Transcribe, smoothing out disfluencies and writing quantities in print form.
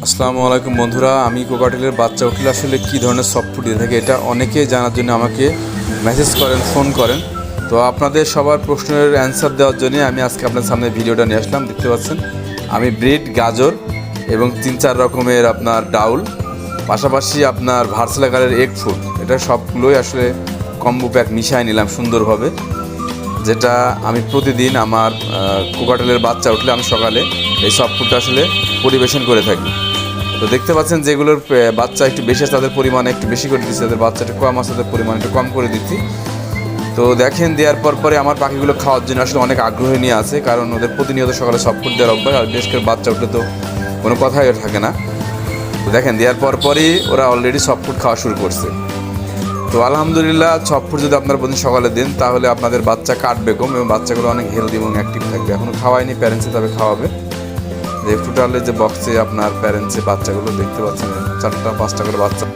আসসালামু আলাইকুম বন্ধুরা, আমি কোকাটেলের বাচ্চা উঠলে আসলে কী ধরনের সফট ফুড দিয়ে থাকে এটা অনেকেই জানার জন্য আমাকে মেসেজ করেন, ফোন করেন। তো আপনাদের সবার প্রশ্নের অ্যান্সার দেওয়ার জন্য আমি আজকে আপনার সামনে ভিডিওটা নিয়ে আসলাম। দেখতে পাচ্ছেন আমি বিট, গাজর এবং 3-4 রকমের আপনার ডাউল, পাশাপাশি আপনার ভার্সেলাকারের এগ ফুড, এটা সবগুলোই আসলে কম্বো প্যাক মিশিয়ে নিলাম সুন্দরভাবে, যেটা আমি প্রতিদিন আমার কোকাটেলের বাচ্চা উঠলে আমি সকালে এই সফট ফুডটা আসলে পরিবেশন করে থাকি। তো দেখতে পাচ্ছেন যেগুলোর বাচ্চা একটু বেশি আছে তাদের পরিমাণ একটু বেশি করে দিচ্ছি, তাদের বাচ্চা একটু কম আছে তাদের পরিমাণ একটু কম করে দিচ্ছি। তো দেখেন দেওয়ার পরে আমার পাখিগুলো খাওয়ার জন্য আসলে অনেক আগ্রহী নিয়ে আছে, কারণ ওদের প্রতিনিয়ত সকালে সফট ফুড দেওয়ার অভ্যাস, আর বিশেষ করে বাচ্চা উঠলে তো কোনো কথাই থাকে না। তো দেখেন দেওয়ার পরই ওরা অলরেডি সফট ফুড খাওয়া শুরু করছে। তো আলহামদুলিল্লাহ, সফট ফুড যদি আপনারা প্রতিদিন সকালে দেন তাহলে আপনাদের বাচ্চা কাটবে কম এবং বাচ্চাগুলো অনেক হেলদি এবং অ্যাক্টিভ থাকবে। এখনও খাওয়ায়নি, প্যারেন্টসে তবে খাওয়াবে। যে টোটালে যে বক্সে আপনার প্যারেন্টসে বাচ্চাগুলো দেখতে পাচ্ছেন 4-5টা করে বাচ্চা।